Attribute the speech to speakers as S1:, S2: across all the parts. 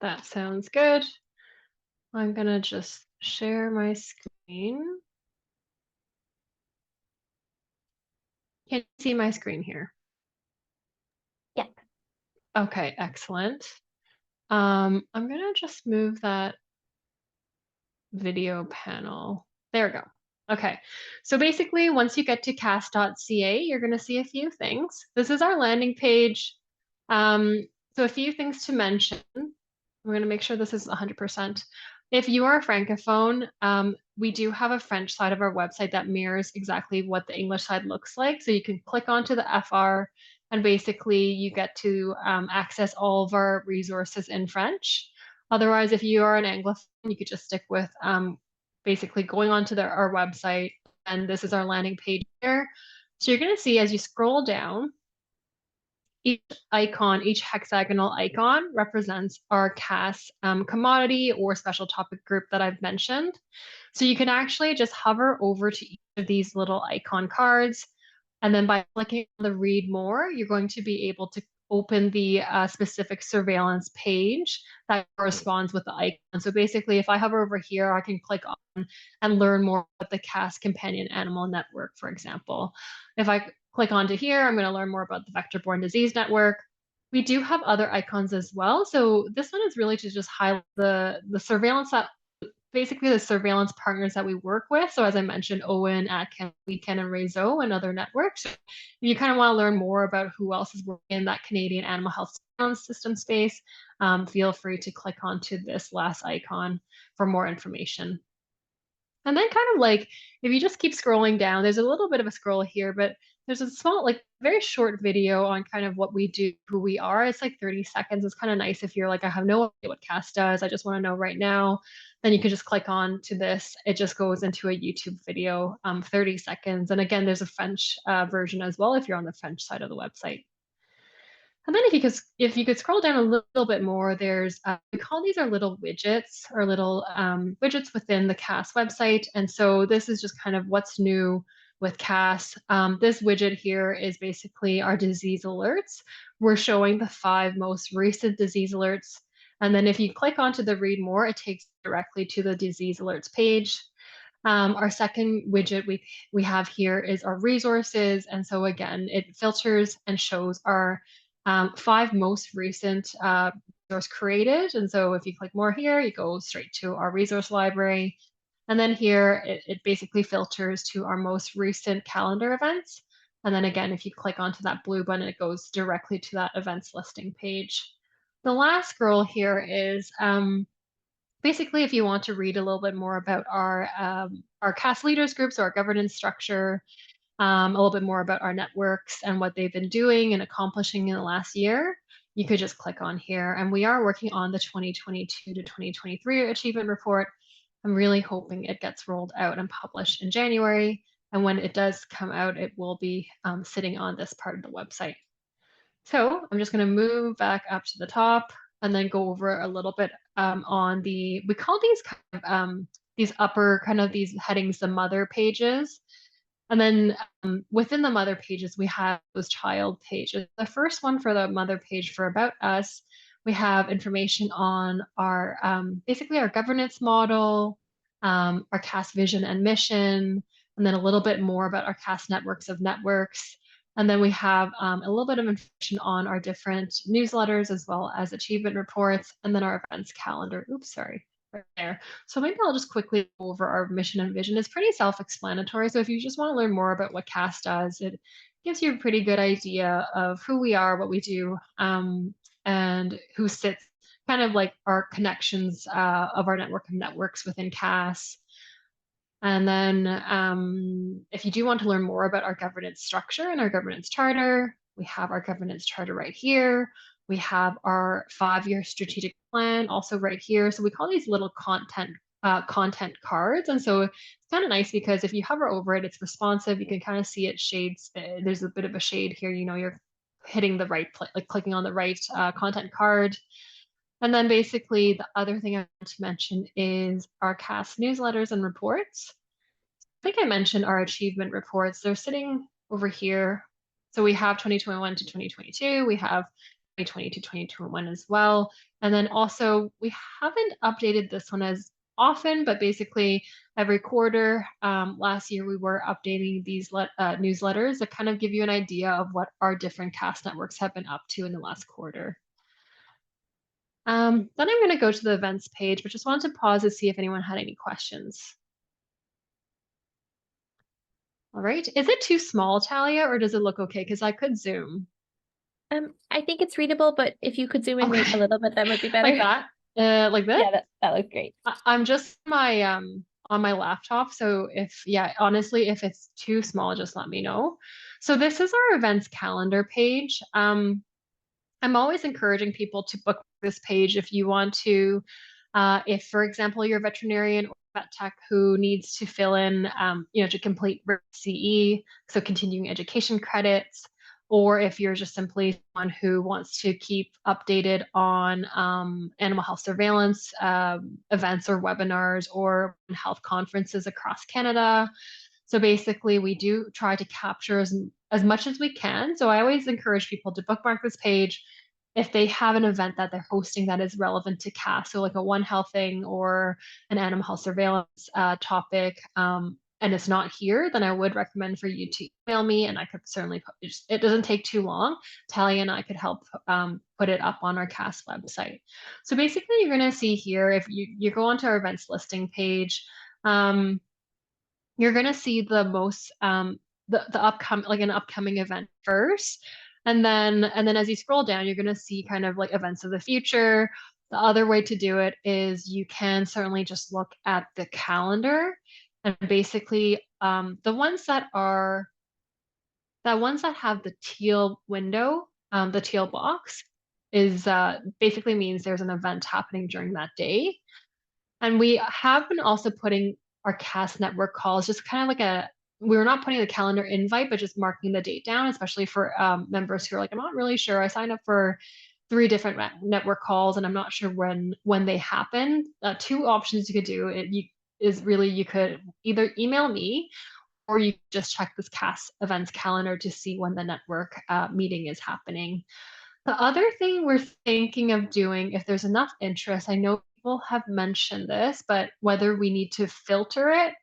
S1: That sounds good. I'm gonna just share my screen. Can you see my screen here?
S2: Yep.
S1: Okay, excellent. I'm gonna just move that video panel. There we go. Okay, so basically, once you get to CAHSS.ca, you're going to see a few things. This is our landing page. So a few things to mention. We're going to make sure this is 100%. If you are a Francophone, we do have a French side of our website that mirrors exactly what the English side looks like. So you can click onto the FR and basically you get to access all of our resources in French. Otherwise, if you are an Anglophone, you could just stick with basically going onto our website, and this is our landing page here. So you're going to see as you scroll down, each icon, each hexagonal icon represents our CAHSS commodity or special topic group that I've mentioned. So you can actually just hover over to each of these little icon cards. And then by clicking on the read more, you're going to be able to open the specific surveillance page that corresponds with the icon. So basically, if I hover over here, I can click on and learn more about the CAHSS Companion Animal Network, for example. If I click onto here, I'm going to learn more about the Vector-Borne Disease Network. We do have other icons as well. So this one is really to just highlight the surveillance that basically the surveillance partners that we work with. So as I mentioned, Owen, Atkin, Weekend, and Rezo, and other networks. If you kind of want to learn more about who else is working in that Canadian animal health surveillance system space, feel free to click onto this last icon for more information. And then kind of like, if you just keep scrolling down, there's a little bit of a scroll here, but there's a small, like very short video on kind of what we do, who we are. It's like 30 seconds. It's kind of nice if you're like, I have no idea what CAHSS does. I just want to know right now. Then you can just click on to this. It just goes into a YouTube video, 30 seconds. And again, there's a French version as well if you're on the French side of the website. And then if you could scroll down a little bit more, there's we call these our little widgets or little widgets within the CAHSS website. And so this is just kind of what's new with CAHSS. This widget here is basically our disease alerts. We're showing the 5 most recent disease alerts. And then if you click onto the read more, it takes directly to the disease alerts page. Our second widget we have here is our resources. And so again, it filters and shows our 5 most recent resource created. And so if you click more here, you go straight to our resource library. And then here, it basically filters to our most recent calendar events. And then again, if you click onto that blue button, it goes directly to that events listing page. The last scroll here is basically if you want to read a little bit more about our CAHSS leaders groups or our governance structure, a little bit more about our networks and what they've been doing and accomplishing in the last year, you could just click on here. And we are working on the 2022 to 2023 achievement report. I'm really hoping it gets rolled out and published in January. And when it does come out, it will be sitting on this part of the website. So I'm just going to move back up to the top and then go over a little bit on we call these kind of these upper kind of these headings the mother pages. And then within the mother pages, we have those child pages. The first one for the mother page for About Us, we have information on our basically our governance model, our CAHSS vision and mission, and then a little bit more about our CAHSS networks of networks. And then we have a little bit of information on our different newsletters as well as achievement reports, and then our events calendar. Oops, sorry, right there. So maybe I'll just quickly go over our mission and vision. It's pretty self-explanatory. So if you just want to learn more about what CAHSS does, it gives you a pretty good idea of who we are, what we do, and who sits kind of like our connections of our network of networks within CAHSS. And then if you do want to learn more about our governance structure and our governance charter, we have our governance charter right here. We have our 5-year strategic plan also right here. So we call these little content cards. And so it's kind of nice because if you hover over it, it's responsive. You can kind of see it shades. There's a bit of a shade here. You know, you're hitting the right, like clicking on the right content card. And then basically the other thing I want to mention is our CAHSS newsletters and reports. I think I mentioned our achievement reports. They're sitting over here. So we have 2021 to 2022. We have 2020 to 2021 as well. And then also, we haven't updated this one as often, but basically every quarter. Last year, we were updating these newsletters that kind of give you an idea of what our different CAHSS networks have been up to in the last quarter. Then I'm going to go to the events page, but just wanted to pause to see if anyone had any questions. All right. Is it too small, Talia, or does it look okay? Because I could zoom.
S2: I think it's readable, but if you could zoom in maybe
S1: Okay.
S2: a little bit, that would be better.
S1: Like that? Like this?
S2: Yeah, that looks great.
S1: I'm just on my laptop. So honestly, if it's too small, just let me know. So this is our events calendar page. I'm always encouraging people to book this page if you want to. If, for example, you're a veterinarian or vet tech who needs to fill in, to complete CE, so continuing education credits, or if you're just simply someone who wants to keep updated on animal health surveillance events or webinars or health conferences across Canada. So basically, we do try to capture as much as we can. So I always encourage people to bookmark this page if they have an event that they're hosting that is relevant to CAHSS, so like a One Health thing or an animal health surveillance topic, and it's not here, then I would recommend for you to email me, and I could certainly it doesn't take too long. Talia and I could help put it up on our CAHSS website. So basically, you're going to see here, if you go onto our events listing page, you're going to see the most the upcoming, like an upcoming event first, and then as you scroll down, you're going to see kind of like events of the future. The other way to do it is you can certainly just look at the calendar, and basically the ones that have the teal window, the teal box, is basically means there's an event happening during that day. And we have been also putting our CAHSS network calls, just kind of like we're not putting the calendar invite, but just marking the date down, especially for members who are like, I'm not really sure. I signed up for 3 different network calls and I'm not sure when they happen. 2 options you could do you could either email me or you just check this CAHSS events calendar to see when the network meeting is happening. The other thing we're thinking of doing, if there's enough interest, I know people have mentioned this, but whether we need to filter it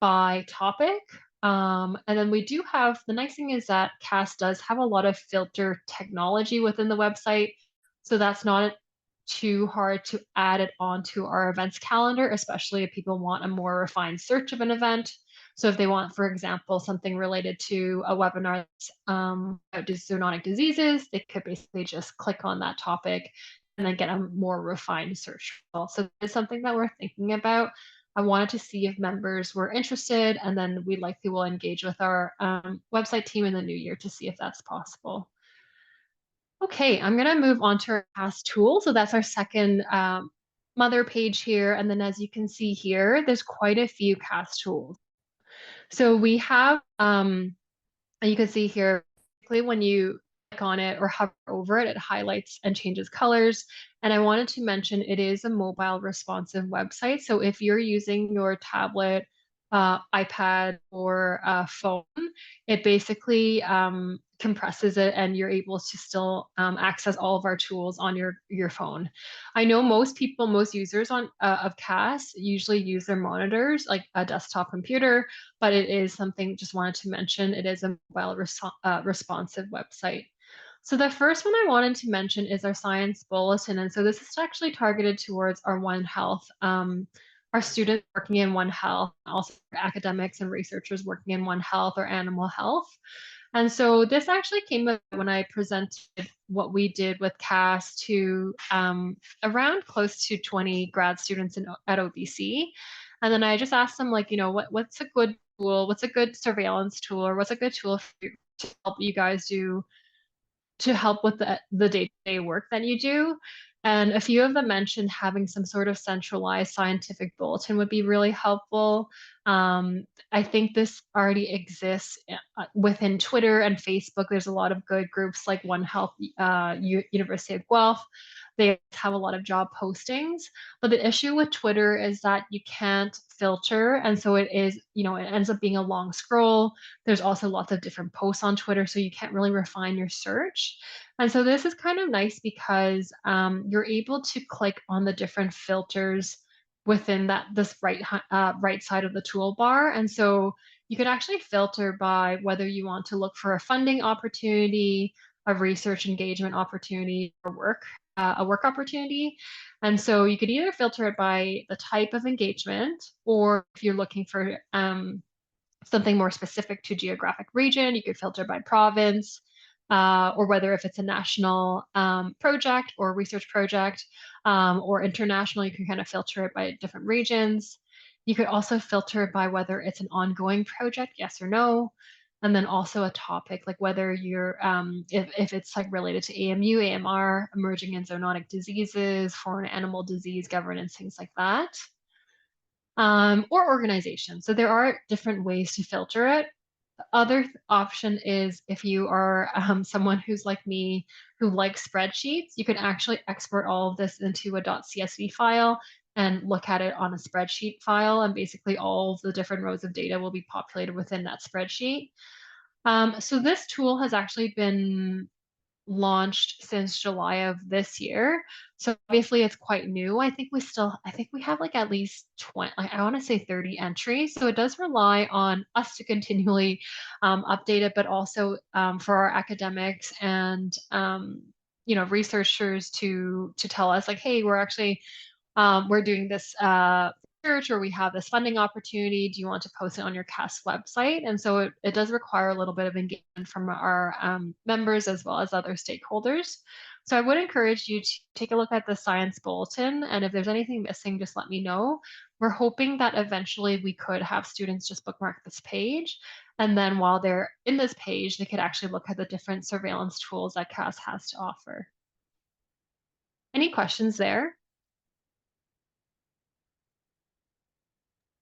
S1: by topic. And then we do have, the nice thing is that CAHSS does have a lot of filter technology within the website. So that's not too hard to add it onto our events calendar, especially if people want a more refined search of an event. So if they want, for example, something related to a webinar about zoonotic diseases, they could basically just click on that topic and then get a more refined search result. So it's something that we're thinking about. I wanted to see if members were interested, and then we likely will engage with our website team in the new year to see if that's possible. Okay, I'm going to move on to our CAHSS tool. So that's our second mother page here. And then as you can see here, there's quite a few CAHSS tools. So we have, you can see here, when you click on it or hover over it, it highlights and changes colors. And I wanted to mention it is a mobile responsive website. So if you're using your tablet, iPad, or phone, it basically compresses it and you're able to still access all of our tools on your phone. I know most users of CAHSS usually use their monitors, like a desktop computer, but it is something, just wanted to mention, it is a mobile responsive website. So the first one I wanted to mention is our science bulletin. And so this is actually targeted towards our One Health, our students working in One Health, also academics and researchers working in One Health or animal health. And so this actually came up when I presented what we did with CAHSS to around close to 20 grad students at OBC. And then I just asked them, like, what's a good tool? What's a good surveillance tool? Or what's a good tool to help you guys do to help with the day-to-day work that you do? And a few of them mentioned having some sort of centralized scientific bulletin would be really helpful. I think this already exists within Twitter and Facebook. There's a lot of good groups like One Health, University of Guelph. They have a lot of job postings, but the issue with Twitter is that you can't filter. And so it is, it ends up being a long scroll. There's also lots of different posts on Twitter, so you can't really refine your search. And so this is kind of nice because you're able to click on the different filters within this right side of the toolbar. And so you could actually filter by whether you want to look for a funding opportunity, a research engagement opportunity, or a work opportunity. And so you could either filter it by the type of engagement, or if you're looking for something more specific to geographic region, you could filter by province, or whether if it's a national project or research project, or international, you can kind of filter it by different regions. You could also filter by whether it's an ongoing project, yes or no. And then also a topic, like whether you're, if it's like related to AMU, AMR, emerging and zoonotic diseases, foreign animal disease governance, things like that, or organization. So there are different ways to filter it. The other option is if you are someone who's like me, who likes spreadsheets, you can actually export all of this into a .csv file and look at it on a spreadsheet file. And basically all of the different rows of data will be populated within that spreadsheet. So this tool has actually been launched since July of this year. So obviously it's quite new. I think we have like at least 20, I want to say 30 entries. So it does rely on us to continually update it, but also for our academics and researchers to tell us like, hey, we're doing this research, or we have this funding opportunity. Do you want to post it on your CAHSS website? And so it does require a little bit of engagement from our members as well as other stakeholders. So I would encourage you to take a look at the science bulletin. And if there's anything missing, just let me know. We're hoping that eventually we could have students just bookmark this page. And then while they're in this page, they could actually look at the different surveillance tools that CAHSS has to offer. Any questions there?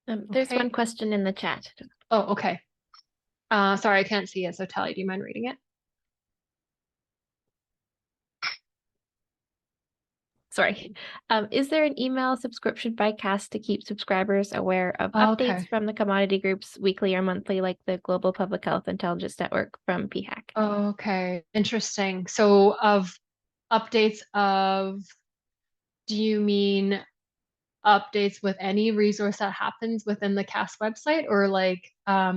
S2: There's
S1: Okay.
S2: one question in the chat.
S1: Oh, okay. Sorry, I can't see it. So Tally, do you mind reading it?
S2: Sorry. Is there an email subscription by CAHSS to keep subscribers aware of
S1: Okay.
S2: updates from the commodity groups weekly or monthly, like the Global Public Health Intelligence Network from PHAC?
S1: Okay. Interesting. So of updates of, do you mean updates with any resource that happens within the CAHSS website, or like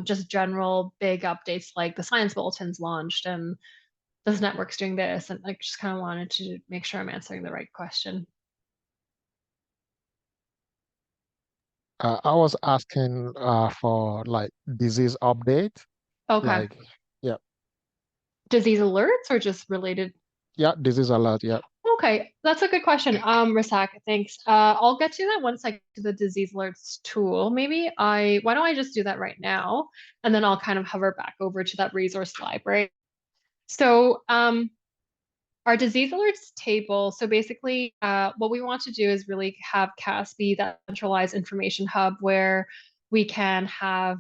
S1: just general big updates like the science bulletins launched and this network's doing this, and like just kind of wanted to make sure I'm answering the right question.
S3: I was asking for like disease update,
S1: Okay.
S3: like yeah,
S1: Disease alerts or just related?
S3: yeah, disease alert, yeah.
S1: Okay, that's a good question. Rasak, thanks. I'll get to that once I get to the disease alerts tool. Why don't I just do that right now? And then I'll kind of hover back over to that resource library. So, our disease alerts table. So basically, what we want to do is really have CAHSS be that centralized information hub where we can have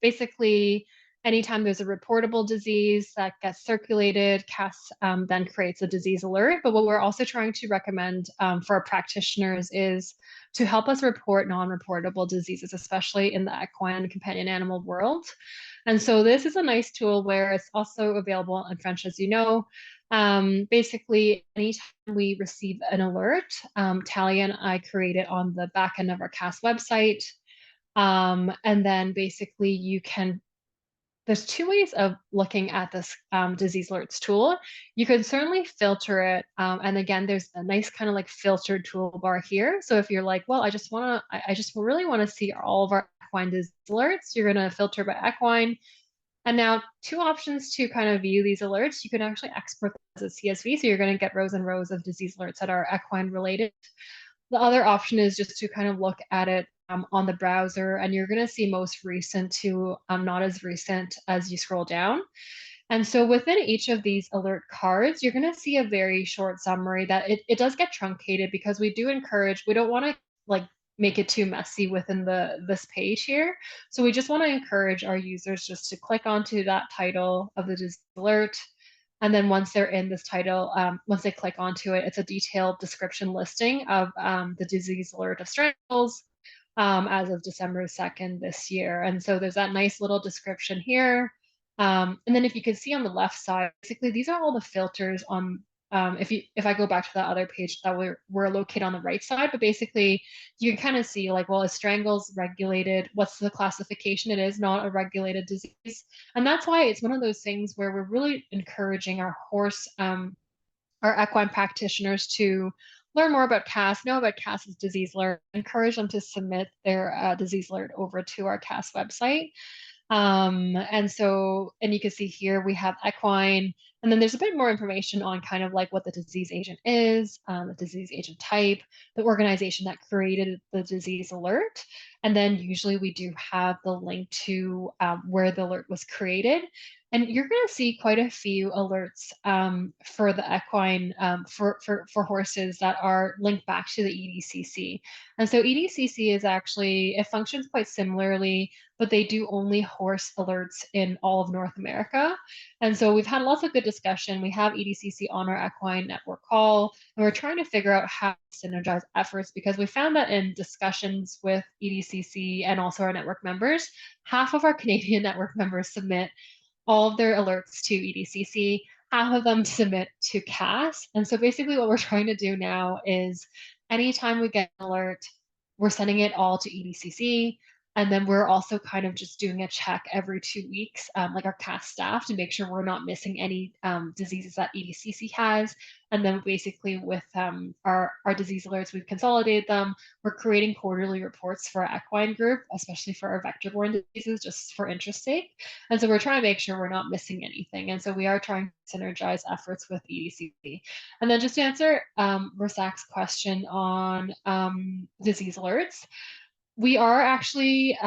S1: basically anytime there's a reportable disease that gets circulated, CAHSS then creates a disease alert. But what we're also trying to recommend for our practitioners is to help us report non-reportable diseases, especially in the equine and companion animal world. And so this is a nice tool where it's also available in French, as you know. Basically, anytime we receive an alert, Tally and I create it on the back end of our CAHSS website. And then basically there's two ways of looking at this disease alerts tool. You could certainly filter it. And again, there's a nice kind of like filtered toolbar here. So if you're like, well, I just really want to see all of our equine disease alerts, you're going to filter by equine. And now two options to kind of view these alerts. You can actually export them as a CSV. So you're going to get rows and rows of disease alerts that are equine related. The other option is just to kind of look at it on the browser, and you're going to see most recent to not as recent as you scroll down. And so within each of these alert cards, you're going to see a very short summary that it does get truncated because we don't want to like make it too messy within this page here. So we just want to encourage our users just to click onto that title of the disease alert. And then once they're in this title, once they click onto it, it's a detailed description listing of the disease alert of strangles, as of December 2nd this year. And so there's that nice little description here. And then if you can see on the left side, basically these are all the filters on if I go back to that other page that we're located on the right side, but basically you can kind of see like, well, is strangles regulated? What's the classification? It is not a regulated disease. And that's why it's one of those things where we're really encouraging our our equine practitioners to learn more about CAHSS, know about CAHSS's disease alert, encourage them to submit their disease alert over to our CAHSS website. And you can see here we have equine, and then there's a bit more information on kind of like what the disease agent is, the disease agent type, the organization that created the disease alert. And then usually we do have the link to where the alert was created. And you're going to see quite a few alerts for the equine, for horses that are linked back to the EDCC. And so EDCC is actually, it functions quite similarly, but they do only horse alerts in all of North America. And so we've had lots of good discussion. We have EDCC on our equine network call, and we're trying to figure out how to synergize efforts, because we found that in discussions with EDCC and also our network members, half of our Canadian network members submit all of their alerts to EDCC, half of them submit to CAHSS. And so basically what we're trying to do now is anytime we get an alert, we're sending it all to EDCC. And then we're also kind of just doing a check every 2 weeks, like our CAHSS staff, to make sure we're not missing any diseases that EDCC has. And then basically with our disease alerts, we've consolidated them. We're creating quarterly reports for our equine group, especially for our vector-borne diseases, just for interest sake. And so we're trying to make sure we're not missing anything. And so we are trying to synergize efforts with EDCC. And then just to answer Rasak's question on disease alerts, we are actually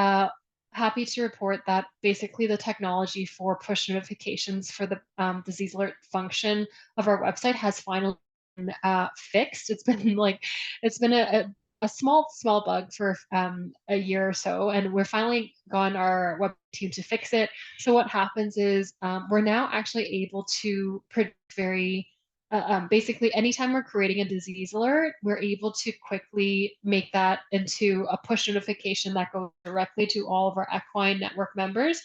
S1: happy to report that basically the technology for push notifications for the disease alert function of our website has finally been fixed. It's been a small bug for a year or so, and we're finally gotten our web team to fix it. So what happens is we're now actually able to predict basically anytime we're creating a disease alert, we're able to quickly make that into a push notification that goes directly to all of our equine network members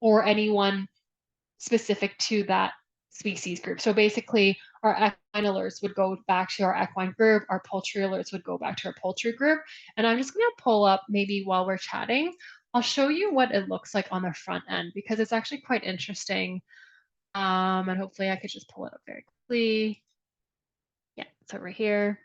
S1: or anyone specific to that species group. So basically our equine alerts would go back to our equine group, our poultry alerts would go back to our poultry group. And I'm just going to pull up, maybe while we're chatting, I'll show you what it looks like on the front end, because it's actually quite interesting. And hopefully I could just pull it up very quickly. Yeah, it's over here.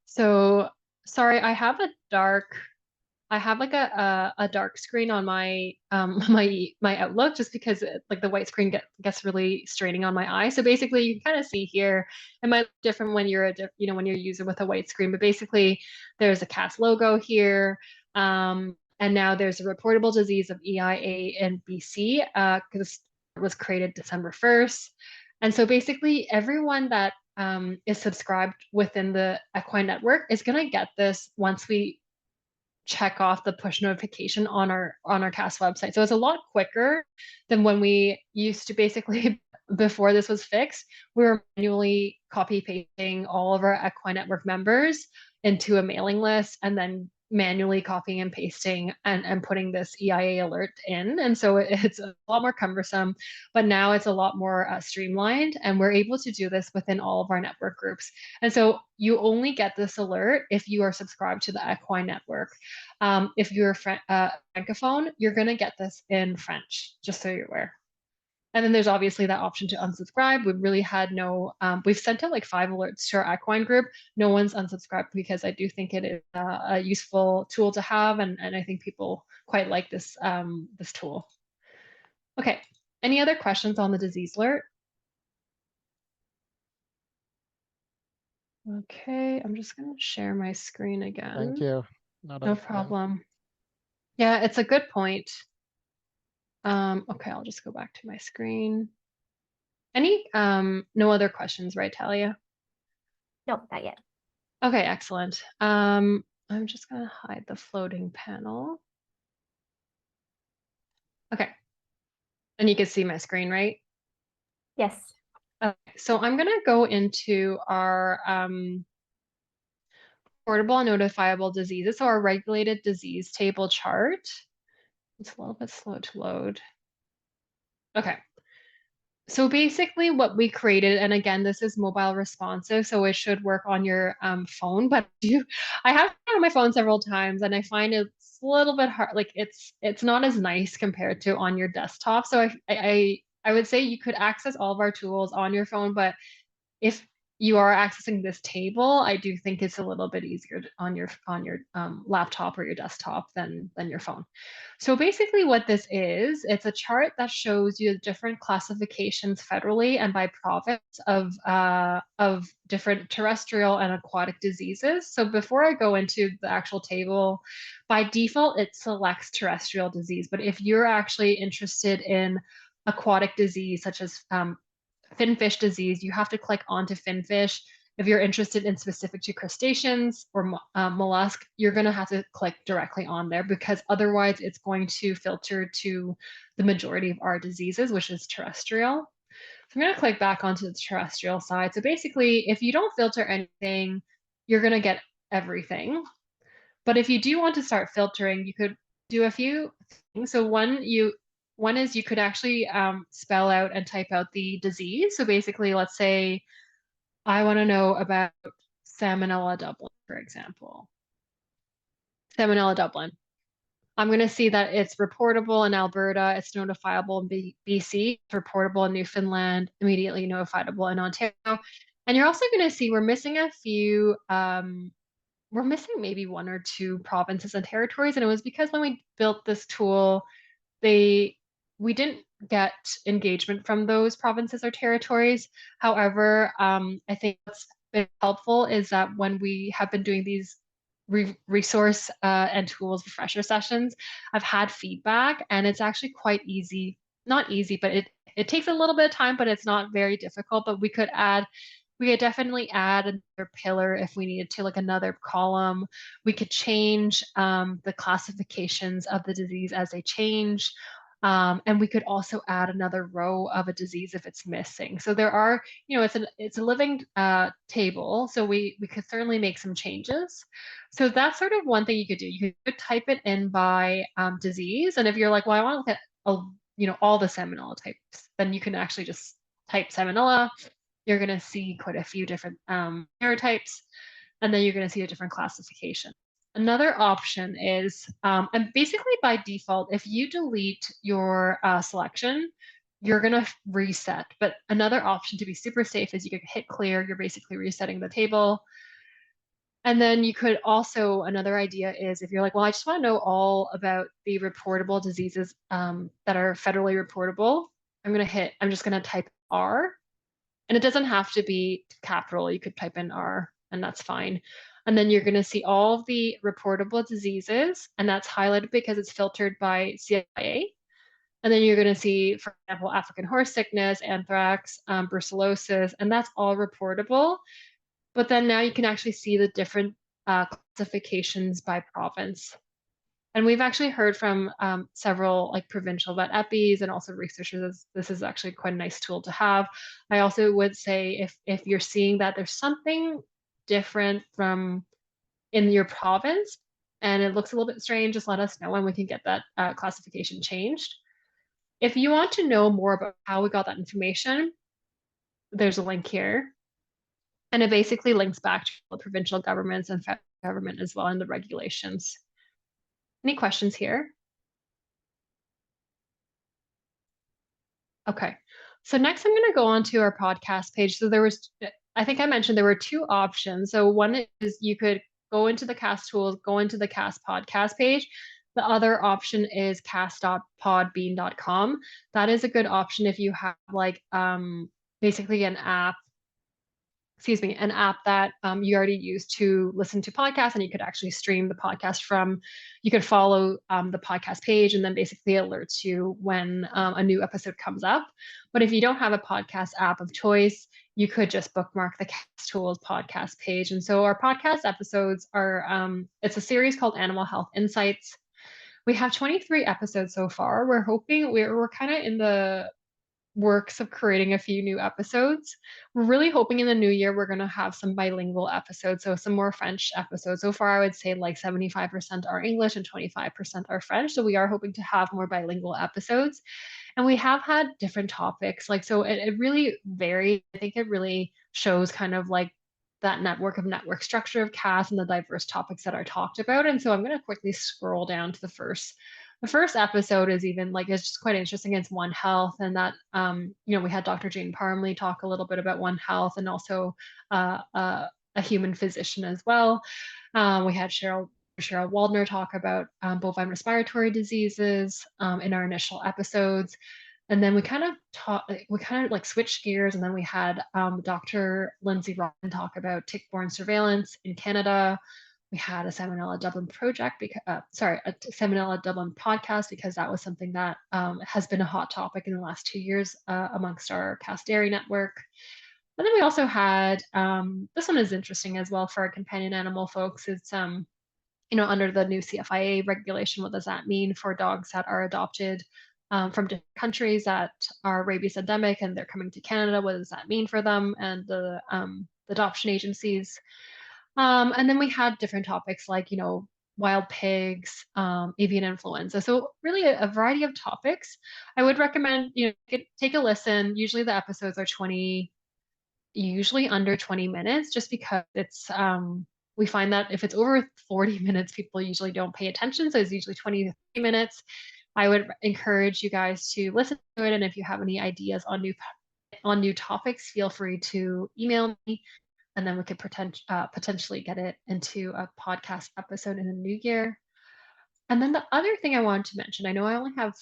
S1: So sorry, I have like a dark screen on my my Outlook, just because like the white screen gets really straining on my eye. So basically you can kind of see here, it might look different when you're when you're using with a white screen, but basically there's a CAHSS logo here. And now there's a reportable disease of EIA in BC, because it was created December 1st. And so basically everyone that is subscribed within the equine network is going to get this once we check off the push notification on our CAHSS website. So it's a lot quicker than when we used to basically, before this was fixed, we were manually copy pasting all of our equine network members into a mailing list and then manually copying and pasting and putting this EIA alert in. And so it's a lot more cumbersome, but now it's a lot more streamlined, and we're able to do this within all of our network groups. And so you only get this alert if you are subscribed to the equine network. If you're Francophone, you're going to get this in French, just so you're aware. And then there's obviously that option to unsubscribe. We've really had no, we've sent out like 5 alerts to our equine group. No one's unsubscribed, because I do think it is a useful tool to have. And I think people quite like this, this tool. Okay, any other questions on the disease alert? Okay, I'm just going to share my screen again.
S3: Thank you.
S1: No problem. Yeah, it's a good point. Okay, I'll just go back to my screen. Any, no other questions, right, Talia?
S2: No, not yet.
S1: Okay, excellent. I'm just gonna hide the floating panel. Okay, and you can see my screen, right?
S2: Yes.
S1: Okay, so I'm gonna go into our reportable and notifiable diseases. So our regulated disease table chart. It's a little bit slow to load. Okay. So basically what we created, and again, this is mobile responsive, so it should work on your phone, but I have it on my phone several times and I find it's a little bit hard, like it's not as nice compared to on your desktop. So I would say you could access all of our tools on your phone, but if you are accessing this table, I do think it's a little bit easier on your laptop or your desktop than your phone. So basically what this is, it's a chart that shows you the different classifications federally and by province of different terrestrial and aquatic diseases. So before I go into the actual table, by default, it selects terrestrial disease. But if you're actually interested in aquatic disease, such as finfish disease, you have to click onto finfish. If you're interested in specific to crustaceans or mollusk, you're going to have to click directly on there because otherwise it's going to filter to the majority of our diseases, which is terrestrial. So I'm going to click back onto the terrestrial side. So basically, if you don't filter anything, you're going to get everything. But if you do want to start filtering, you could do a few things. So one is you could actually spell out and type out the disease. So basically, let's say I want to know about Salmonella Dublin, for example. Salmonella Dublin. I'm going to see that it's reportable in Alberta, it's notifiable in BC, it's reportable in Newfoundland, immediately notifiable in Ontario. And you're also going to see we're missing a few, we're missing maybe one or two provinces and territories. And it was because when we built this tool, we didn't get engagement from those provinces or territories. However, I think what's been helpful is that when we have been doing these resource and tools refresher sessions, I've had feedback and it's actually quite easy. Not easy, but it takes a little bit of time, but it's not very difficult. But we could definitely add another pillar if we needed to, like another column. We could change the classifications of the disease as they change. And we could also add another row of a disease if it's missing. So there are, it's a living table. So we could certainly make some changes. So that's sort of one thing you could do. You could type it in by disease. And if you're like, well, I want to look at all the salmonella types, then you can actually just type salmonella. You're going to see quite a few different serotypes, and then you're going to see a different classification. Another option is, and basically by default, if you delete your selection, you're going to reset. But another option to be super safe is you could hit clear. You're basically resetting the table. And then you could also, another idea is if you're like, well, I just want to know all about the reportable diseases that are federally reportable, I'm just going to type R. And it doesn't have to be capital. You could type in R and that's fine. And then you're going to see all of the reportable diseases, and that's highlighted because it's filtered by CIA. And then you're going to see, for example, African horse sickness, anthrax, brucellosis, and that's all reportable. But then now you can actually see the different classifications by province. And we've actually heard from several like provincial vet epis and also researchers, this is actually quite a nice tool to have. I also would say if you're seeing that there's something different from in your province and it looks a little bit strange, just let us know and we can get that classification changed. If you want to know more about how we got that information, there's a link here. And it basically links back to the provincial governments and federal government as well and the regulations. Any questions here? Okay, so next I'm going to go on to our podcast page. So I think I mentioned there were two options. So one is you could go into the CAHSS tools, go into the CAHSS podcast page. The other option is cahss.podbean.com. That is a good option if you have like basically an app that you already use to listen to podcasts, and you could actually stream the podcast from. You could follow the podcast page, and then basically alerts you when a new episode comes up. But if you don't have a podcast app of choice, you could just bookmark the CAHSS Tools podcast page. And so our podcast episodes are, it's a series called Animal Health Insights. We have 23 episodes so far. We're hoping we're kind of in the works of creating a few new episodes. We're really hoping in the new year we're going to have some bilingual episodes, so some more French episodes. So far, I would say like 75% are English and 25% are French. So we are hoping to have more bilingual episodes. And we have had different topics. Like, so it really varied. I think it really shows kind of like that network structure of CAHSS and the diverse topics that are talked about. And so I'm going to quickly scroll down to the first episode is even like it's just quite interesting. It's One Health, and that we had Dr. Jane Parmley talk a little bit about One Health, and also a human physician as well. We had Cheryl Waldner talk about bovine respiratory diseases in our initial episodes. And then we kind of like switched gears, and then we had Dr. Lindsay Robin talk about tick-borne surveillance in Canada. We had a Salmonella Dublin project, a Salmonella Dublin podcast, because that was something that has been a hot topic in the last 2 years amongst our CAHSS Dairy network. And then we also had, this one is interesting as well for our companion animal folks. It's, under the new CFIA regulation, what does that mean for dogs that are adopted from different countries that are rabies endemic and they're coming to Canada? What does that mean for them and the adoption agencies? And then we had different topics like, wild pigs, avian influenza. So really a variety of topics. I would recommend, take a listen. Usually the episodes are usually under 20 minutes, just because it's, we find that if it's over 40 minutes, people usually don't pay attention. So it's usually 20 to 30 minutes. I would encourage you guys to listen to it. And if you have any ideas on new topics, feel free to email me, and then we could potentially get it into a podcast episode in the new year. And then the other thing I wanted to mention, I know I only have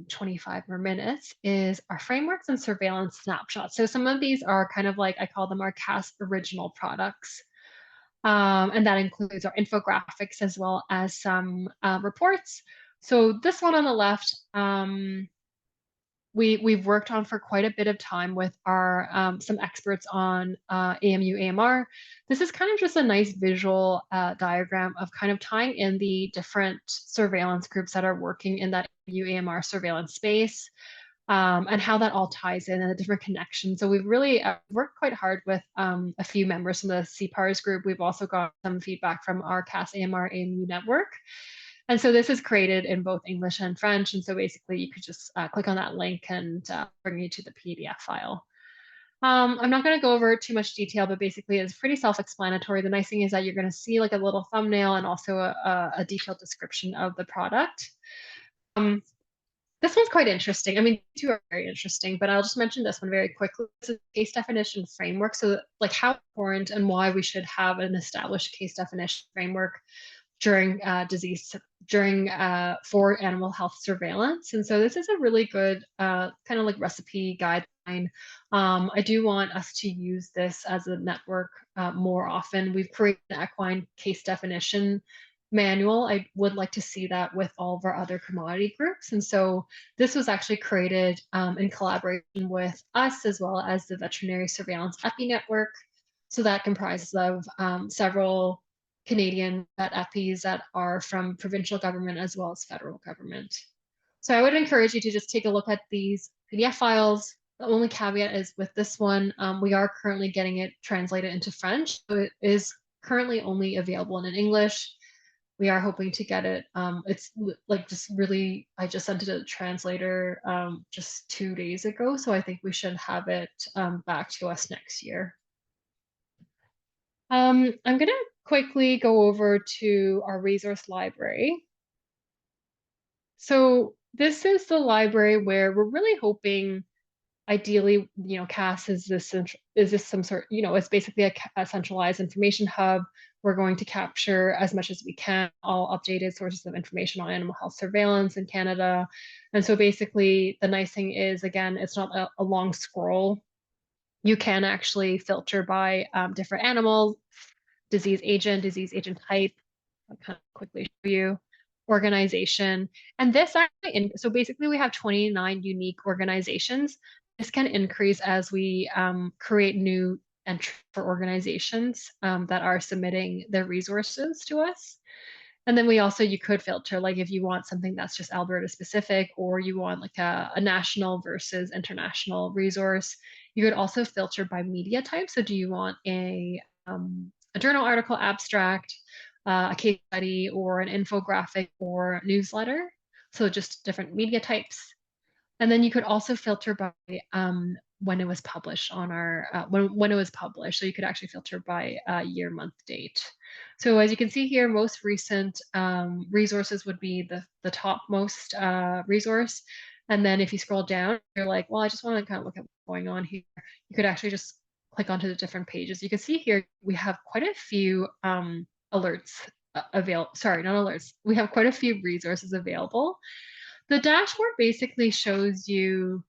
S1: 25 more minutes, is our frameworks and surveillance snapshots. So some of these are kind of like, I call them our CAHSS original products. And that includes our infographics as well as some reports. So this one on the left, we've worked on for quite a bit of time with our some experts on AMU AMR. This is kind of just a nice visual diagram of kind of tying in the different surveillance groups that are working in that AMU AMR surveillance space, and how that all ties in and the different connections. So we've really worked quite hard with a few members from the CPARS group. We've also got some feedback from our CAHSS AMR AMU network. And so this is created in both English and French. And so basically you could just click on that link and bring you to the PDF file. I'm not going to go over too much detail, but basically it's pretty self-explanatory. The nice thing is that you're going to see like a little thumbnail and also a detailed description of the product. This one's quite interesting. I mean, two are very interesting, but I'll just mention this one very quickly. This is a case definition framework. So like how important and why we should have an established case definition framework during for animal health surveillance. And so this is a really good kind of like recipe guideline. I do want us to use this as a network more often. We've created an equine case definition manual. I would like to see that with all of our other commodity groups. And so this was actually created in collaboration with us as well as the Veterinary Surveillance Epi Network. So that comprises of several Canadian vet epis that are from provincial government as well as federal government. So I would encourage you to just take a look at these PDF files. The only caveat is with this one, we are currently getting it translated into French. So it is currently only available in English. We are hoping to get it. It's like just really, I just sent it to the translator just 2 days ago. So I think we should have it back to us next year. I'm going to quickly go over to our resource library. So this is the library where we're really hoping, ideally, CAHSS is this some sort, it's basically a centralized information hub. We're going to capture as much as we can all updated sources of information on animal health surveillance in Canada. And so basically the nice thing is, again, it's not a long scroll. You can actually filter by different animals, disease agent type. I'll kind of quickly show you organization. And this actually, so basically we have 29 unique organizations. This can increase as we create new entries for organizations that are submitting their resources to us. And then you could filter, like if you want something that's just Alberta specific, or you want like a national versus international resource, you could also filter by media type. So do you want a journal article abstract, a case study, or an infographic or newsletter? So just different media types. And then you could also filter by when it was published on our when it was published. So you could actually filter by year, month, date. So as you can see here, most recent resources would be the topmost resource. And then if you scroll down, you're like, well, I just want to kind of look at what's going on here. You could actually just click onto the different pages. You can see here we have quite a few alerts available. Sorry, not alerts. We have quite a few resources available. The dashboard basically shows you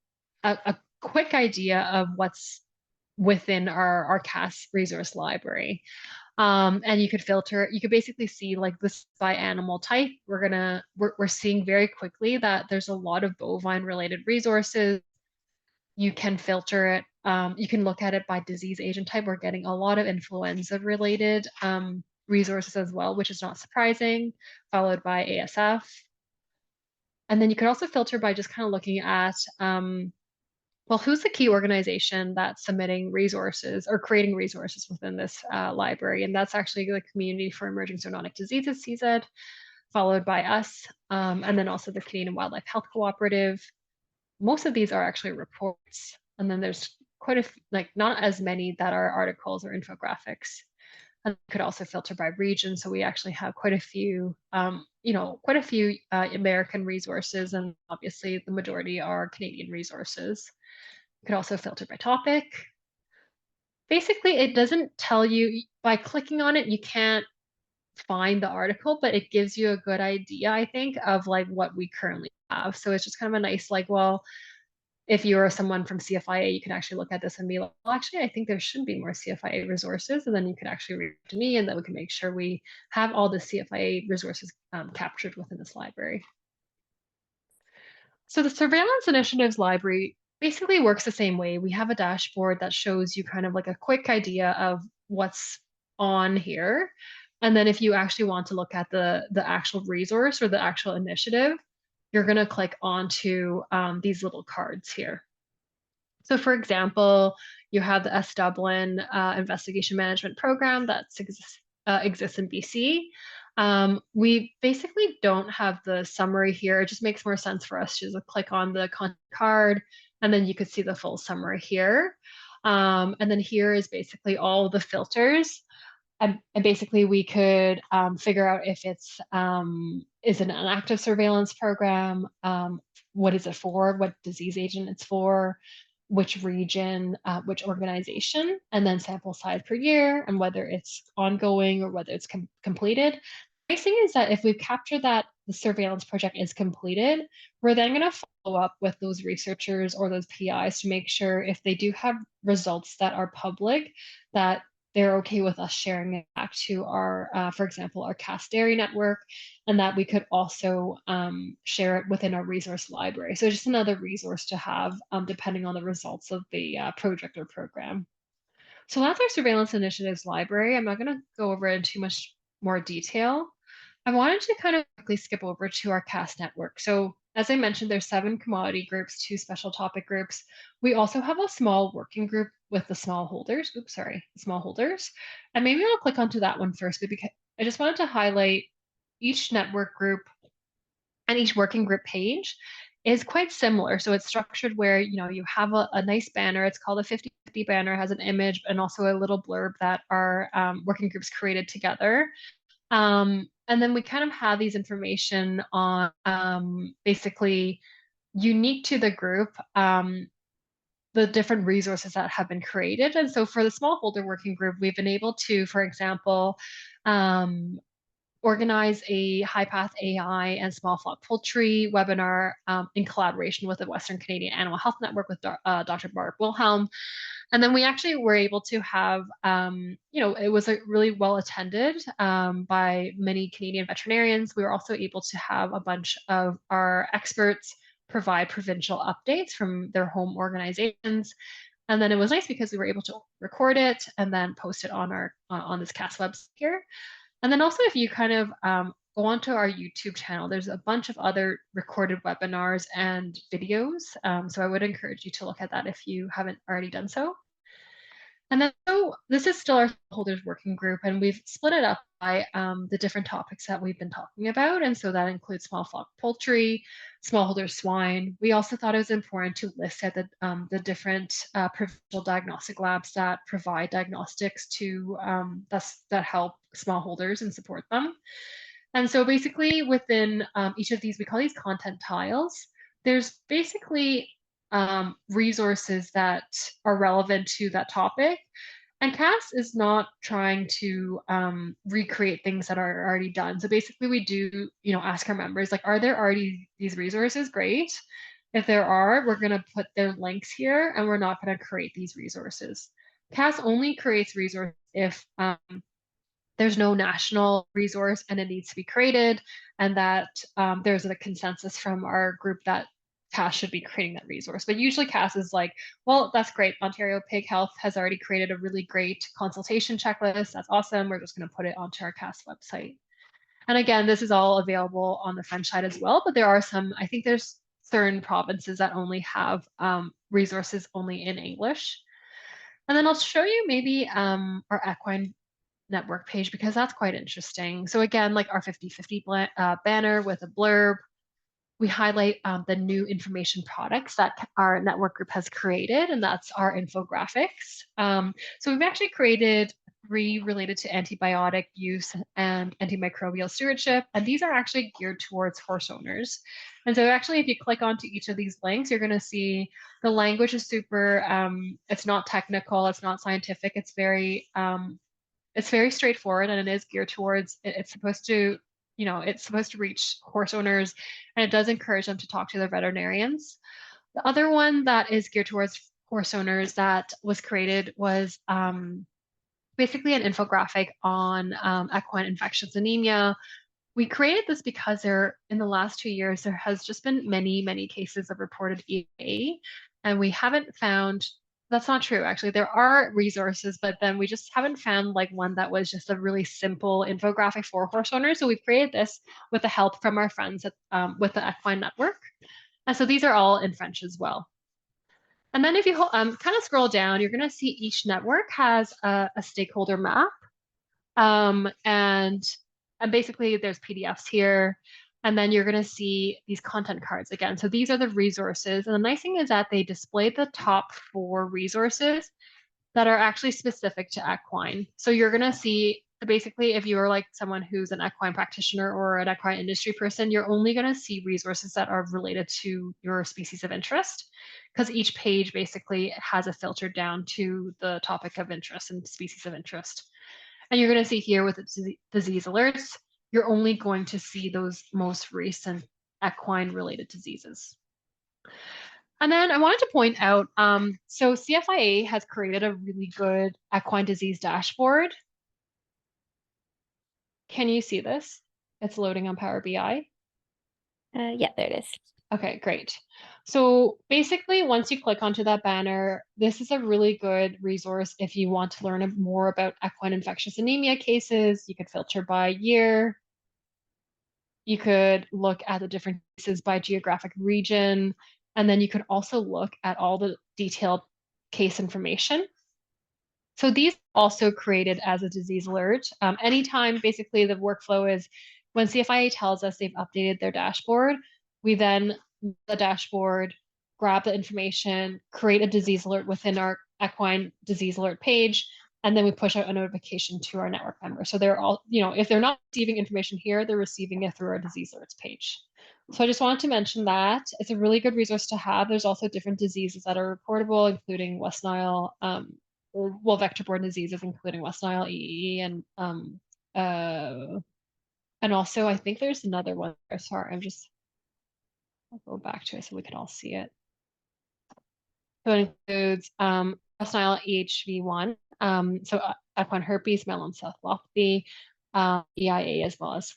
S1: a quick idea of what's within our CAHSS resource library. And you could filter, you could basically see like this by animal type. We're seeing very quickly that there's a lot of bovine related resources. You can filter it. You can look at it by disease agent type. We're getting a lot of influenza related resources as well, which is not surprising, followed by ASF. And then you could also filter by just kind of looking at, well, who's the key organization that's submitting resources or creating resources within this library? And that's actually the Community for Emerging Zoonotic Diseases, CZ, followed by us, and then also the Canadian Wildlife Health Cooperative. Most of these are actually reports. And then there's quite a few, like not as many that are articles or infographics. And could also filter by region. So we actually have quite a few, quite a few American resources, and obviously the majority are Canadian resources. You could also filter by topic. Basically, it doesn't tell you, by clicking on it, you can't find the article, but it gives you a good idea, I think, of like what we currently have. So it's just kind of a nice, like, well, if you're someone from CFIA, you can actually look at this and be like, well, actually, I think there should be more CFIA resources. And then you could actually reach to me, and then we can make sure we have all the CFIA resources captured within this library. So the Surveillance Initiatives Library basically works the same way. We have a dashboard that shows you kind of like a quick idea of what's on here. And then if you actually want to look at the actual resource or the actual initiative, you're going to click onto these little cards here. So for example, you have the S Dublin Investigation Management Program that exists in BC. We basically don't have the summary here. It just makes more sense for us to just click on the content card, and then you could see the full summary here. And then here is basically all the filters. And basically we could figure out if it's is it an active surveillance program, what is it for, what disease agent it's for, which region, which organization, and then sample size per year, and whether it's ongoing or whether it's completed. The nice thing is that if we've captured that the surveillance project is completed, we're then going to follow up with those researchers or those PIs to make sure if they do have results that are public, that they're okay with us sharing it back to our, for example, our CAHSS Dairy network, and that we could also share it within our resource library. So just another resource to have depending on the results of the project or program. So that's our Surveillance Initiatives Library. I'm not going to go over it in too much more detail. I wanted to kind of quickly skip over to our CAHSS network. So as I mentioned, there's 7 commodity groups, 2 special topic groups. We also have a small working group with the smallholders. Oops, sorry, the smallholders. And maybe I'll click onto that one first, because I just wanted to highlight each network group and each working group page is quite similar. So it's structured where, you have a nice banner. It's called a 50/50 banner, has an image and also a little blurb that our working groups created together. And then we kind of have these information on basically unique to the group, the different resources that have been created. And so for the smallholder working group, we've been able to, for example, organize a high-path AI and small flock poultry webinar in collaboration with the Western Canadian Animal Health Network with Dr. Barb Wilhelm. And then we actually were able to have, it was really well attended by many Canadian veterinarians. We were also able to have a bunch of our experts provide provincial updates from their home organizations. And then it was nice because we were able to record it and then post it on our on this CAHSS website here. And then also if you kind of go onto our YouTube channel. There's a bunch of other recorded webinars and videos. So I would encourage you to look at that if you haven't already done so. And then, so this is still our holders working group, and we've split it up by the different topics that we've been talking about. And so that includes small flock poultry, smallholder swine. We also thought it was important to list at the different provincial diagnostic labs that provide diagnostics to that help smallholders and support them. And so basically within each of these, we call these content tiles. There's basically resources that are relevant to that topic. And CAHSS is not trying to recreate things that are already done. So basically we do, ask our members, like, are there already these resources? Great. If there are, we're going to put their links here, and we're not going to create these resources. CAHSS only creates resources if there's no national resource and it needs to be created, and that there's a consensus from our group that CAHSS should be creating that resource. But usually CAHSS is like, well, that's great. Ontario Pig Health has already created a really great consultation checklist. That's awesome. We're just going to put it onto our CAHSS website. And again, this is all available on the French side as well, but there are some, I think there's certain provinces that only have resources only in English. And then I'll show you maybe our equine network page, because that's quite interesting. So again, like our 50/50 banner with a blurb, we highlight the new information products that our network group has created, and that's our infographics. So we've actually created 3 related to antibiotic use and antimicrobial stewardship, and these are actually geared towards horse owners. And so actually, if you click onto each of these links, you're going to see the language is super, it's not technical, it's not scientific, it's very straightforward, and it is geared towards, it's supposed to, it's supposed to reach horse owners, and it does encourage them to talk to their veterinarians. The other one that is geared towards horse owners that was created was basically an infographic on equine infectious anemia. We created this because in the last 2 years, there has just been many, many cases of reported EA, and we haven't found, that's not true, actually. There are resources, but then we just haven't found like one that was just a really simple infographic for horse owners. So we've created this with the help from our friends at, with the Equine Network. And so these are all in French as well. And then if you kind of scroll down, you're going to see each network has a stakeholder map. And basically there's PDFs here, and then you're going to see these content cards again. So these are the resources. And the nice thing is that they display the top 4 resources that are actually specific to equine. So you're going to see, basically, if you're like someone who's an equine practitioner or an equine industry person, you're only going to see resources that are related to your species of interest, because each page basically has a filter down to the topic of interest and species of interest. And you're going to see here with the disease alerts, you're only going to see those most recent equine related diseases. And then I wanted to point out, so CFIA has created a really good equine disease dashboard. Can you see this? It's loading on Power BI.
S2: Yeah, there it is.
S1: Okay, great. So basically, once you click onto that banner, this is a really good resource if you want to learn more about equine infectious anemia cases. You could filter by year. You could look at the different cases by geographic region. And then you could also look at all the detailed case information. So these are also created as a disease alert. Anytime, basically, the workflow is when CFIA tells us they've updated their dashboard, we then the dashboard, grab the information, create a disease alert within our equine disease alert page, and then we push out a notification to our network members. So they're all, if they're not receiving information here, they're receiving it through our disease alerts page. So I just wanted to mention that. It's a really good resource to have. There's also different diseases that are reportable, including West Nile, vector-borne diseases, including West Nile, EE, and also I think there's another one. Sorry, I'll go back to it so we can all see it. So it includes West Nile EHV1, so equine herpes, melencephalopathy, EIA, as well as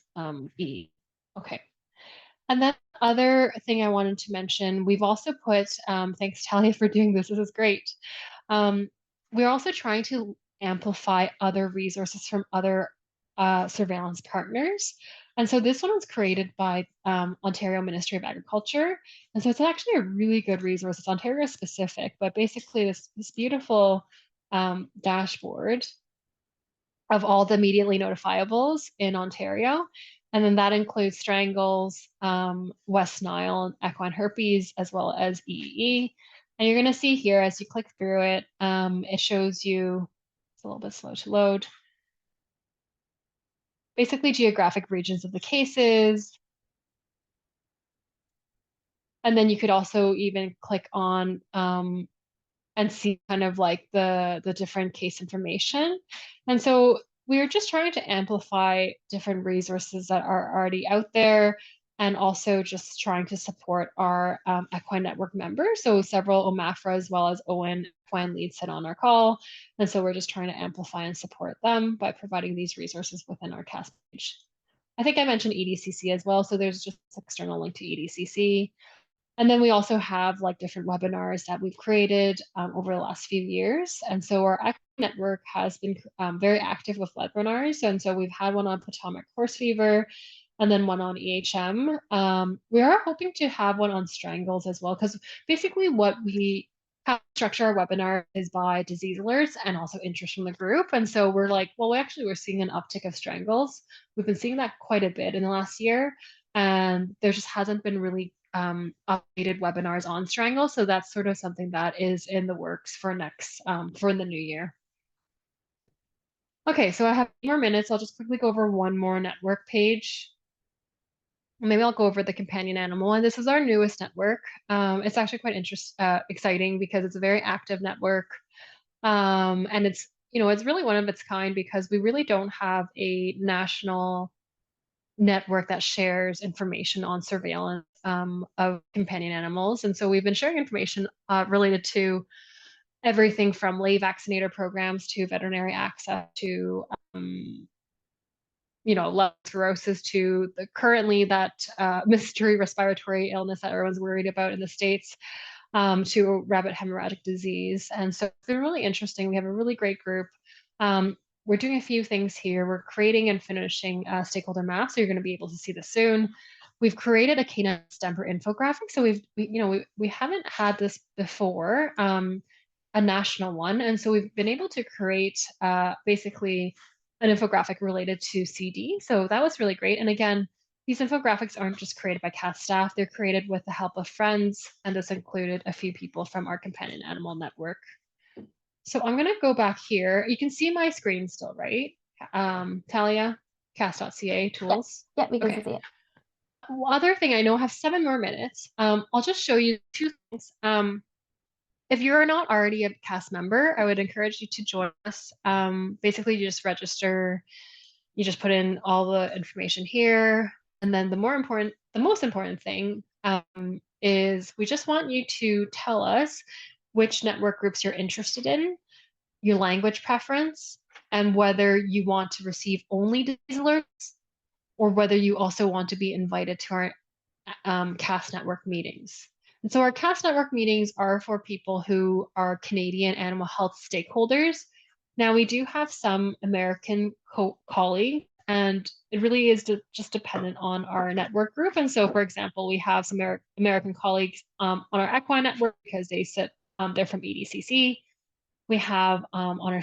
S1: EE. Okay. And then the other thing I wanted to mention, we've also put, thanks Talia for doing this is great. We're also trying to amplify other resources from other surveillance partners. And so this one was created by Ontario Ministry of Agriculture. And so it's actually a really good resource. It's Ontario specific, but basically this beautiful dashboard of all the immediately notifiables in Ontario. And then that includes strangles, West Nile, equine herpes, as well as EEE. And you're going to see here as you click through it, it shows you, it's a little bit slow to load, basically geographic regions of the cases. And then you could also even click on and see kind of like the different case information. And so we are just trying to amplify different resources that are already out there, and also just trying to support our equine network members. So several OMAFRA as well as OWIN equine leads sit on our call. And so we're just trying to amplify and support them by providing these resources within our CAHSS page. I think I mentioned EDCC as well. So there's just an external link to EDCC. And then we also have like different webinars that we've created over the last few years. And so our equine network has been very active with webinars. And so we've had one on Potomac horse fever and then one on EHM. We are hoping to have one on strangles as well, because basically what we have structure our webinar is by disease alerts and also interest from the group. And so we're like, well, we're seeing an uptick of strangles. We've been seeing that quite a bit in the last year. And there just hasn't been really updated webinars on strangle. So that's sort of something that is in the works for next, for the new year. Okay, so I have 8 more minutes. I'll just quickly go over one more network page. Maybe I'll go over the companion animal. And this is our newest network. It's actually quite exciting because it's a very active network. And it's, it's really one of its kind because we really don't have a national network that shares information on surveillance of companion animals. And so we've been sharing information related to everything from lay vaccinator programs to veterinary access to, leptospirosis to currently that mystery respiratory illness that everyone's worried about in the States, to rabbit hemorrhagic disease. And so it's been really interesting. We have a really great group. We're doing a few things here. We're creating and finishing a stakeholder map, so you're going to be able to see this soon. We've created a canine distemper infographic, so we haven't had this before, a national one, and so we've been able to create basically an infographic related to CD. So that was really great. And again, these infographics aren't just created by CAHSS staff; they're created with the help of friends, and this included a few people from our companion animal network. So I'm going to go back here. You can see my screen still, right? Talia, CAHSS.ca tools.
S2: Yeah, we can
S1: Okay.
S2: see it.
S1: Other thing, I know I have 7 more minutes. I'll just show you 2 things. If you're not already a CAHSS member, I would encourage you to join us. Basically, you just register. You just put in all the information here. And then the most important thing is we just want you to tell us which network groups you're interested in, your language preference, and whether you want to receive only disease alerts or whether you also want to be invited to our CAHSS network meetings. And so our CAHSS network meetings are for people who are Canadian animal health stakeholders. Now we do have some American colleagues, and it really is just dependent on our network group. And so, for example, we have some American colleagues on our equine network because they're from EDCC. We have in our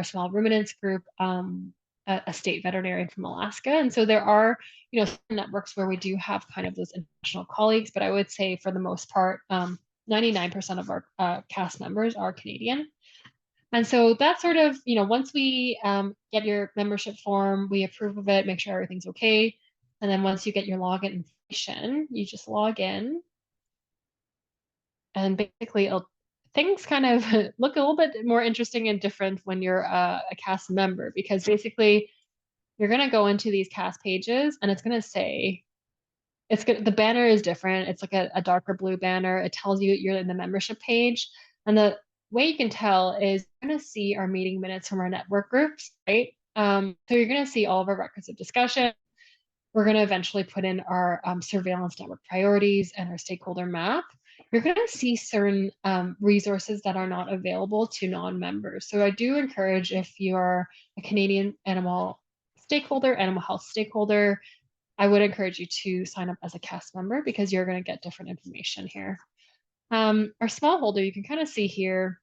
S1: small ruminants group a state veterinarian from Alaska, and so there are networks where we do have kind of those international colleagues. But I would say for the most part, 99% of our CAHSS members are Canadian. And so that's sort of, once we get your membership form, we approve of it, make sure everything's okay. And then once you get your login information, you just log in. And basically, things kind of look a little bit more interesting and different when you're a CAHSS member, because basically you're going to go into these CAHSS pages and it's going to say, the banner is different. It's like a darker blue banner. It tells you you're in the membership page. And the way you can tell is you're going to see our meeting minutes from our network groups, right? So you're going to see all of our records of discussion. We're going to eventually put in our surveillance network priorities and our stakeholder map. You're going to see certain resources that are not available to non-members. So I do encourage, if you are a Canadian animal health stakeholder, I would encourage you to sign up as a CAHSS member because you're going to get different information here. Our small holder, you can kind of see here,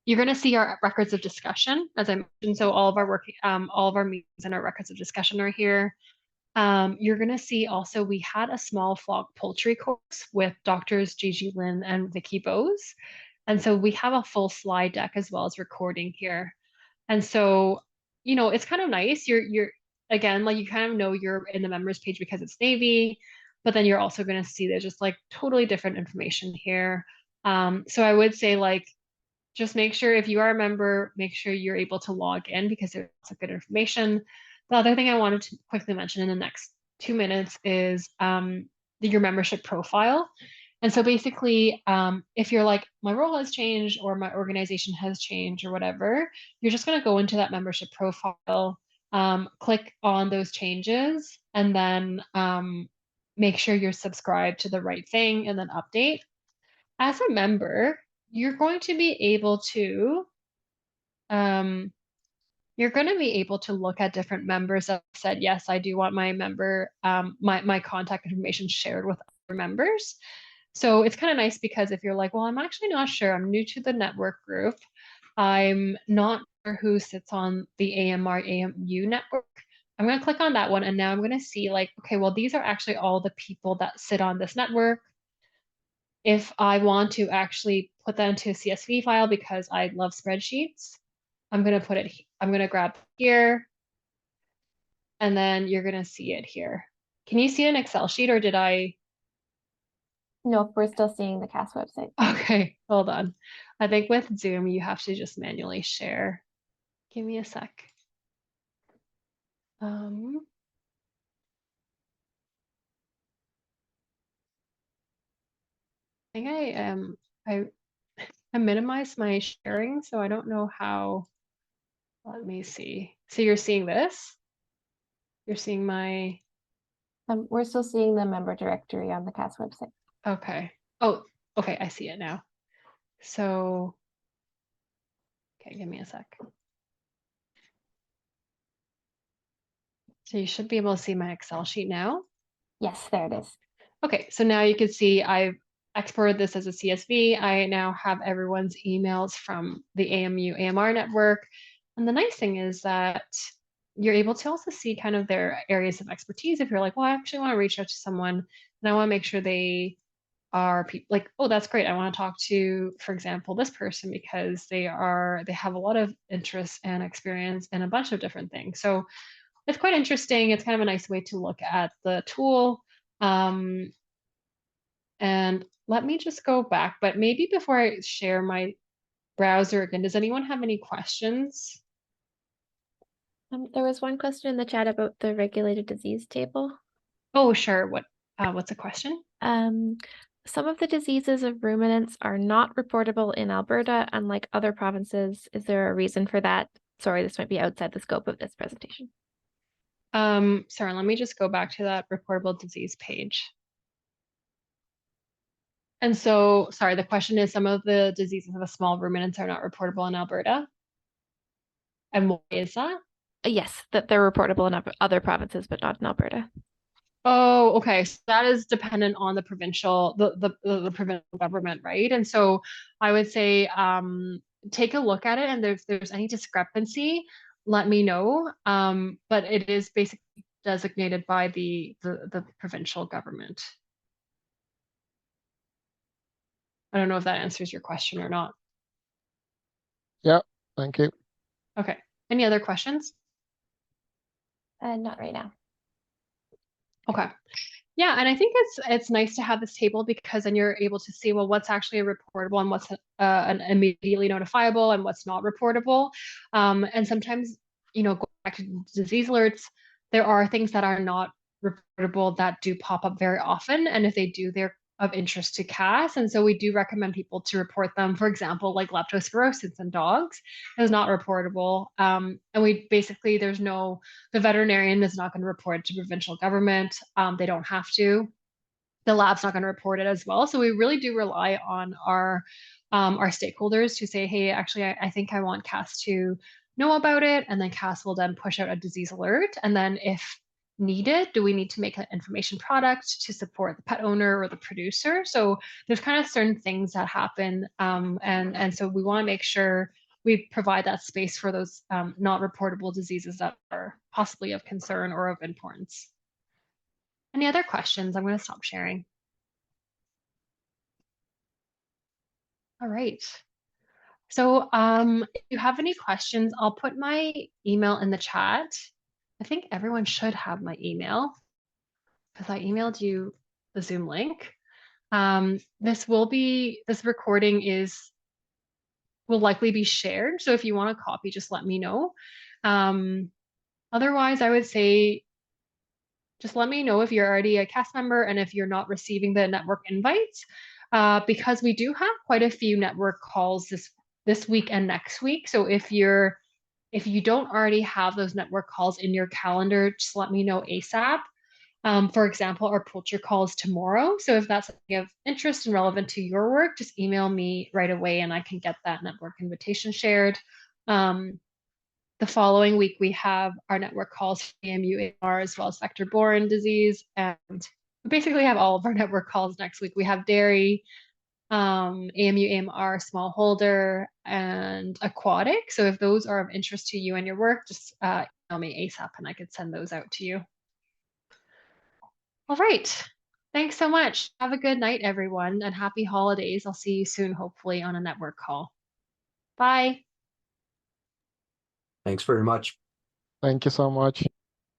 S1: you're going to see our records of discussion, as I mentioned. So all of our meetings and our records of discussion are here. You're going to see also we had a small flock poultry course with doctors Gigi Lin and Vicky Bose. And so we have a full slide deck as well as recording here. And so, it's kind of nice. You're again, like you kind of know you're in the members page because it's Navy, but then you're also going to see there's just like totally different information here. So I would say like just make sure if you are a member, make sure you're able to log in because there's lots of good information. The other thing I wanted to quickly mention in the next 2 minutes is your membership profile. And so basically, if you're like, my role has changed or my organization has changed or whatever, you're just going to go into that membership profile, click on those changes, and then make sure you're subscribed to the right thing and then update. As a member, you're going to be able to um, look at different members that said, yes, I do want my member, my contact information shared with other members. So it's kind of nice because if you're like, well, I'm actually not sure, I'm new to the network group, I'm not sure who sits on the AMR AMU network. I'm going to click on that one and now I'm going to see like, okay, well, these are actually all the people that sit on this network. If I want to actually put that into a CSV file because I love spreadsheets, I'm going to grab here, and then you're going to see it here. Can you see an Excel sheet or did I?
S2: No, we're still seeing the CAHSS website.
S1: Okay, hold on. I think with Zoom, you have to just manually share. Give me a sec. I think I minimized my sharing, so I don't know how. Let me see. So you're seeing this? You're seeing my.
S2: We're still seeing the member directory on the CAHSS website.
S1: Okay. Oh, okay. I see it now. So, okay, give me a sec. So you should be able to see my Excel sheet now.
S2: Yes, there it is.
S1: Okay, so now you can see I've exported this as a CSV. I now have everyone's emails from the AMU AMR network. And the nice thing is that you're able to also see kind of their areas of expertise. If you're like, well, I actually want to reach out to someone and I want to make sure they are people like, oh, that's great. I want to talk to, for example, this person because they have a lot of interest and experience in a bunch of different things. So it's quite interesting. It's kind of a nice way to look at the tool. And let me just go back, but maybe before I share my browser again, does anyone have any questions?
S2: There was one question in the chat about the regulated disease table.
S1: Oh, sure. What's the question?
S2: Some of the diseases of ruminants are not reportable in Alberta, unlike other provinces. Is there a reason for that? Sorry, this might be outside the scope of this presentation.
S1: Sorry, let me just go back to that reportable disease page. And so, sorry, the question is some of the diseases of the small ruminants are not reportable in Alberta. And why is that?
S2: Yes, that they're reportable in other provinces, but not in Alberta.
S1: Oh, okay. So that is dependent on the the provincial government, right? And so I would say take a look at it, and if there's any discrepancy, let me know. But it is basically designated by the provincial government. I don't know if that answers your question or not.
S3: Yeah, thank you.
S1: Okay. Any other questions?
S2: Not right now.
S1: Okay. Yeah, and I think it's nice to have this table because then you're able to see, well, what's actually a reportable and what's an immediately notifiable and what's not reportable. And sometimes, going back to disease alerts, there are things that are not reportable that do pop up very often. And if they do, they're of interest to CAHSS. And so we do recommend people to report them. For example, like leptospirosis in dogs is not reportable. And we basically, the veterinarian is not going to report it to provincial government. They don't have to. The lab's not going to report it as well. So we really do rely on our stakeholders to say, hey, actually, I think I want CAHSS to know about it. And then CAHSS will then push out a disease alert. And then if needed? Do we need to make an information product to support the pet owner or the producer? So there's kind of certain things that happen. And so we want to make sure we provide that space for those not reportable diseases that are possibly of concern or of importance. Any other questions? I'm going to stop sharing. All right. So if you have any questions, I'll put my email in the chat. I think everyone should have my email because I emailed you the Zoom link. This recording will likely be shared. So if you want a copy, just let me know. Otherwise, I would say just let me know if you're already a CAHSS member and if you're not receiving the network invites, because we do have quite a few network calls this week and next week. So if you don't already have those network calls in your calendar, just let me know ASAP. For example, our poultry call is tomorrow. So if that's something of interest and relevant to your work, just email me right away and I can get that network invitation shared. The following week, we have our network calls for AMU-AMR as well as vector-borne disease. And we basically have all of our network calls next week. We have dairy, AMU-AMR, smallholder, and aquatic. So if those are of interest to you and your work, just email me ASAP and I could send those out to you. All right. Thanks so much. Have a good night, everyone, and happy holidays. I'll see you soon, hopefully, on a network call. Bye.
S4: Thanks very much.
S3: Thank you so much.